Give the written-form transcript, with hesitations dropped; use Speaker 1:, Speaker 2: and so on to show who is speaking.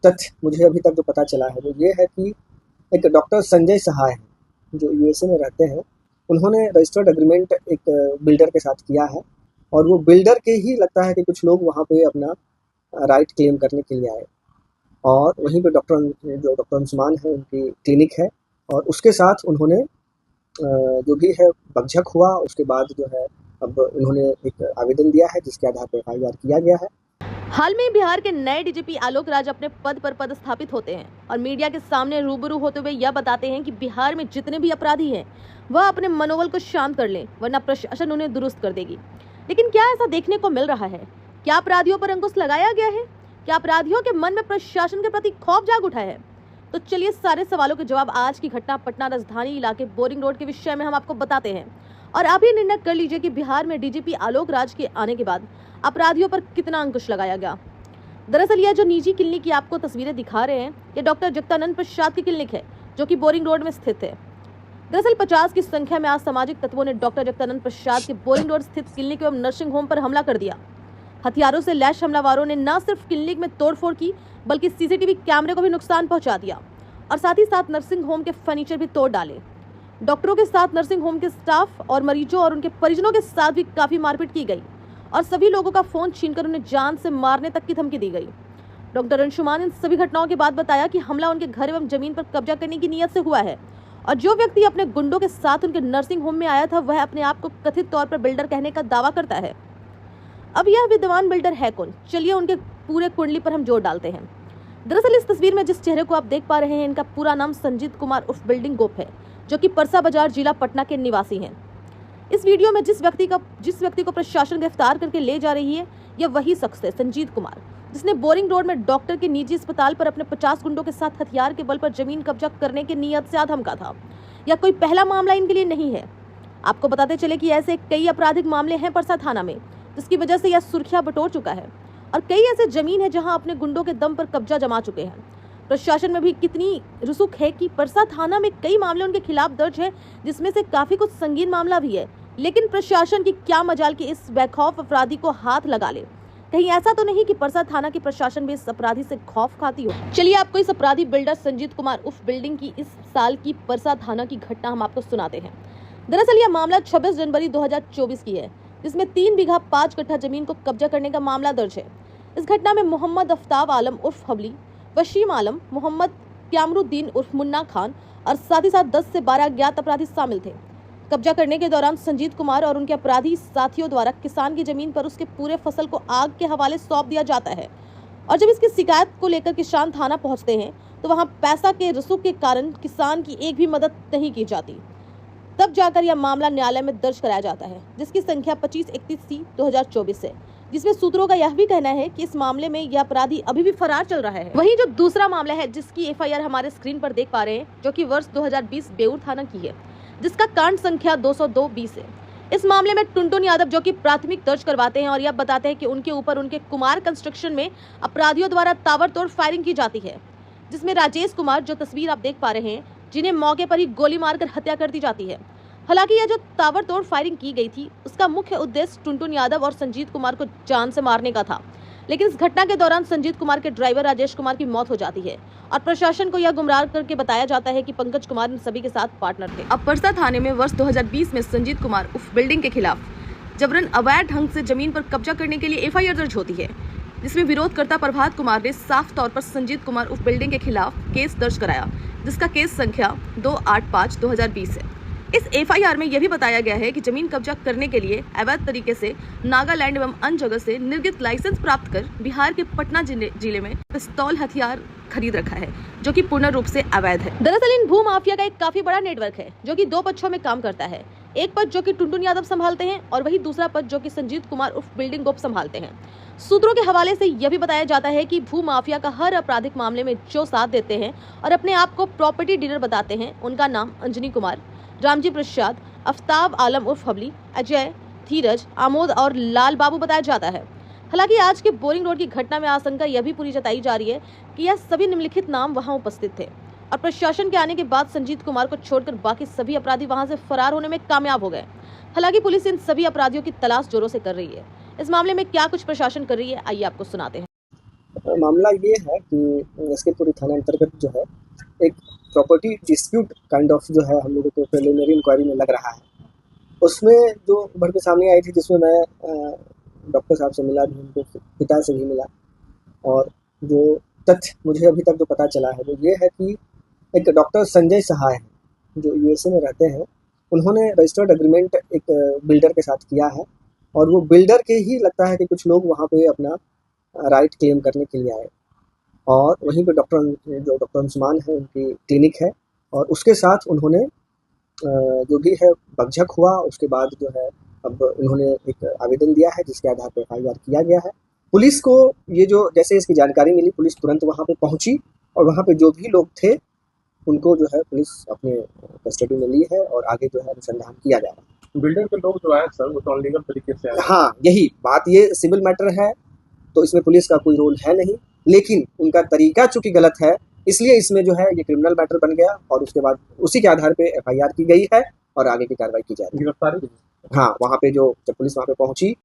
Speaker 1: तथ्य मुझे अभी तक जो पता चला है वो ये है कि एक डॉक्टर संजय सहाय हैं जो यूएसए में रहते हैं। उन्होंने रजिस्टर्ड एग्रीमेंट एक बिल्डर के साथ किया है और वो बिल्डर के ही लगता है कि कुछ लोग वहाँ पे अपना राइट क्लेम करने के लिए आए और वहीं पे डॉक्टर अंशुमान है उनकी क्लिनिक है और उसके साथ उन्होंने जो भी है बकझक हुआ। उसके बाद जो है अब उन्होंने एक आवेदन दिया है जिसके आधार पर FIR किया गया है।
Speaker 2: हाल में बिहार के नए डीजीपी आलोक राज अपने पद पर पदस्थापित होते हैं और मीडिया के सामने रूबरू होते हुए यह बताते हैं कि बिहार में जितने भी अपराधी हैं वह अपने मनोबल को शांत कर लें वरना प्रशासन उन्हें दुरुस्त कर देगी। लेकिन क्या ऐसा देखने को मिल रहा है? क्या अपराधियों पर अंकुश लगाया गया है? क्या अपराधियों के मन में प्रशासन के प्रति खौफ जाग उठा है? तो चलिए सारे सवालों के जवाब आज की घटना पटना राजधानी इलाके बोरिंग रोड के विषय में हम आपको बताते हैं और आप ये निर्णय कर लीजिए कि बिहार में डीजीपी आलोक राज के आने के बाद अपराधियों पर कितना अंकुश लगाया गया। दरअसल यह जो निजी क्लिनिक की आपको तस्वीरें दिखा रहे हैं ये डॉक्टर जगदानंद प्रसाद की क्लिनिक है जो कि बोरिंग रोड में स्थित है। दरअसल 50 की संख्या में आज सामाजिक तत्वों ने डॉक्टर जगदानंद प्रसाद के बोरिंग रोड स्थित क्लिनिक एवं नर्सिंग होम पर हमला कर दिया। हथियारों से लैस हमलावरों ने न सिर्फ क्लिनिक में तोड़फोड़ की बल्कि सीसीटीवी कैमरे को भी नुकसान पहुंचा दिया और साथ ही साथ नर्सिंग होम के फर्नीचर भी तोड़ डाले। डॉक्टरों के साथ नर्सिंग होम के स्टाफ और मरीजों और उनके परिजनों के साथ भी काफी मारपीट की गई और सभी लोगों का फोन छीनकर उन्हें जान से मारने तक की धमकी दी गई। डॉक्टर अंशुमान इन सभी घटनाओं के बाद बताया कि हमला उनके घर एवं जमीन पर कब्जा करने की नीयत से हुआ है और जो व्यक्ति अपने गुंडों के साथ उनके नर्सिंग होम में आया था वह अपने आप को कथित तौर पर बिल्डर कहने का दावा करता है। अब यह विद्वान बिल्डर है कौन? चलिए उनके पूरे कुंडली पर हम जोर डालते हैं। दरअसल इस तस्वीर में जिस चेहरे को आप देख पा रहे हैं इनका पूरा नाम संजीत कुमार उर्फ बिल्डिंग गोप है जो कि परसा बाजार जिला पटना के निवासी हैं। इस वीडियो में जिस व्यक्ति को प्रशासन गिरफ्तार करके ले जा रही है यह वही शख्स है संजीत कुमार जिसने बोरिंग रोड में डॉक्टर के निजी अस्पताल पर अपने 50 गुंडों के साथ हथियार के बल पर जमीन कब्जा करने की नीयत से धमका था। यह कोई पहला मामला इनके लिए नहीं है। आपको बताते चले कि ऐसे कई आपराधिक मामले हैं परसा थाना में जिसकी वजह से यह सुर्खियां बटोर चुका है और कई ऐसे जमीन है जहां अपने गुंडों के दम पर कब्जा जमा चुके हैं। प्रशासन में भी कितनी रुसुक है कि परसा थाना में कई मामले उनके खिलाफ दर्ज है जिसमें से काफी कुछ संगीन मामला भी है। लेकिन प्रशासन की क्या मजाल कि इस बेखौफ अपराधी को हाथ लगा ले। कहीं ऐसा तो नहीं कि परसा थाना की प्रशासन भी इस अपराधी से खौफ खाती हो। चलिए आपको इस अपराधी बिल्डर संजीत कुमार उर्फ बिल्डिंग की इस साल की परसा थाना की घटना हम आपको सुनाते हैं। दरअसल यह मामला 26 जनवरी 2024 की है जिसमें 3 बीघा 5 कट्ठा जमीन को कब्जा करने का मामला दर्ज है। इस घटना में मोहम्मद अफ्ताब आलम उर्फ हबली, वशीम आलम, मोहम्मद क्यामरुद्दीन उर्फ मुन्ना खान और साथ ही साथ 10 से 12 अज्ञात अपराधी शामिल थे। कब्जा करने के दौरान संजीत कुमार और उनके अपराधी साथियों द्वारा किसान की जमीन पर उसके पूरे फसल को आग के हवाले सौंप दिया जाता है और जब इसकी शिकायत को लेकर किसान थाना पहुंचते हैं तो वहां पैसा के रसूख के कारण किसान की एक भी मदद नहीं की जाती। तब जाकर यह मामला न्यायालय में दर्ज कराया जाता है जिसकी संख्या 25/31/2024 है जिसमें सूत्रों का यह भी कहना है कि इस मामले में यह अपराधी अभी भी फरार चल रहा है। वहीं जो दूसरा मामला है जिसकी FIR हमारे स्क्रीन पर देख पा रहे हैं जो कि वर्ष 2020 बेऊर थाना की है जिसका कांड संख्या 202-20 है। इस मामले में टुनटुन यादव जो कि प्राथमिक दर्ज करवाते हैं और यह बताते हैं कि उनके ऊपर उनके कुमार कंस्ट्रक्शन में अपराधियों द्वारा ताबड़तोड़ फायरिंग की जाती है जिसमें राजेश कुमार जो तस्वीर आप देख पा रहे हैं जिन्हें मौके पर ही गोली मारकर हत्या कर दी जाती है। हालांकि यह जो ताबड़तोड़ फायरिंग की गई थी उसका मुख्य उद्देश्य टुनटुन यादव और संजीत कुमार को जान से मारने का था, लेकिन इस घटना के दौरान संजीत कुमार के ड्राइवर राजेश कुमार की मौत हो जाती है और प्रशासन को यह गुमराह करके बताया जाता है कि पंकज कुमार इन सभी के साथ पार्टनर थे। अब परसा थाने में वर्ष 2020 में संजीत कुमार उर्फ बिल्डिंग के खिलाफ जबरन अवैध ढंग से जमीन पर कब्जा करने के लिए FIR दर्ज होती है जिसमें विरोधकर्ता प्रभात कुमार ने साफ तौर पर संजीत कुमार उर्फ बिल्डिंग के खिलाफ केस दर्ज कराया जिसका केस संख्या 285/2020 है। इस FIR में यह भी बताया गया है कि जमीन कब्जा करने के लिए अवैध तरीके से नागालैंड एवं अन्य जगह से निर्गत लाइसेंस प्राप्त कर बिहार के पटना जिले में पिस्तौल हथियार खरीद रखा है जो कि पूर्ण रूप से अवैध है। दरअसल इन भू माफिया का एक काफी बड़ा नेटवर्क है जो कि 2 पक्षों में काम करता है। एक पक्ष जो कि टुनटुन यादव संभालते हैं और वही दूसरा पक्ष जो कि संजीत कुमार उर्फ बिल्डिंग गोप संभालते हैं। सूत्रों के हवाले से यह भी बताया जाता है कि भू माफिया का हर आपराधिक मामले में जो साथ देते हैं और अपने आप को प्रॉपर्टी डीलर बताते हैं उनका नाम अंजनी कुमार, रामजी प्रसाद, अफ्ताब आलम उर्फ हबली, अजय, धीरज, आमोद और लाल बाबू बताया जाता है। हालांकि आज के बोरिंग रोड की घटना में आशंका यह भी पूरी जताई जा रही है कि यह सभी निम्नलिखित नाम वहां उपस्थित थे और प्रशासन के आने के बाद संजीत कुमार को छोड़कर बाकी सभी अपराधी वहां से फरार होने में कामयाब हो गए। हालांकि पुलिस इन सभी अपराधियों की तलाश जोरों से कर रही है। इस मामले में क्या कुछ प्रशासन कर रही है आइए आपको सुनाते हैं।
Speaker 1: मामला ये है कि लश्करपुरी थाना अंतर्गत जो है एक प्रॉपर्टी डिस्प्यूट काइंड ऑफ जो है हम लोगों को प्रिलिमिनरी इंक्वायरी में लग रहा है। उसमें जो उभर के सामने आई थी, जिसमें मैं डॉक्टर साहब से मिला भी, उनके पिता से भी मिला, और जो तथ्य मुझे अभी तक जो पता चला है वो ये है कि एक डॉक्टर संजय सहाय हैं जो यूएसए में रहते हैं। उन्होंने रजिस्टर्ड एग्रीमेंट एक बिल्डर के साथ किया है, और वो बिल्डर के ही लगता है कि कुछ लोग वहाँ पे अपना राइट क्लेम करने के लिए आए, और वहीं पे डॉक्टर अंशुमान है, उनकी क्लिनिक है, और उसके साथ उन्होंने जो भी है बकझक हुआ। उसके बाद जो है अब उन्होंने एक आवेदन दिया है जिसके आधार पर एफआईआर किया गया है। पुलिस को ये जो जैसे इसकी जानकारी मिली, पुलिस तुरंत वहाँ पे पहुंची, और वहाँ पे जो भी लोग थे उनको जो है पुलिस अपने कस्टडी में ली है, और आगे जो है अनुसंधान किया जा रहा है।
Speaker 3: बिल्डर के लोग जो आए सर वो तो अनलीगल तरीके से आए।
Speaker 1: हाँ, यही बात, ये सिविल मैटर है तो इसमें पुलिस का कोई रोल है नहीं, लेकिन उनका तरीका चूंकि गलत है इसलिए इसमें जो है ये क्रिमिनल मैटर बन गया, और उसके बाद उसी के आधार पे एफआईआर की गई है और आगे की कार्रवाई की जा रही है।
Speaker 3: गिरफ्तारी?
Speaker 1: हाँ, वहाँ पे जो जब पुलिस वहाँ पे पहुंची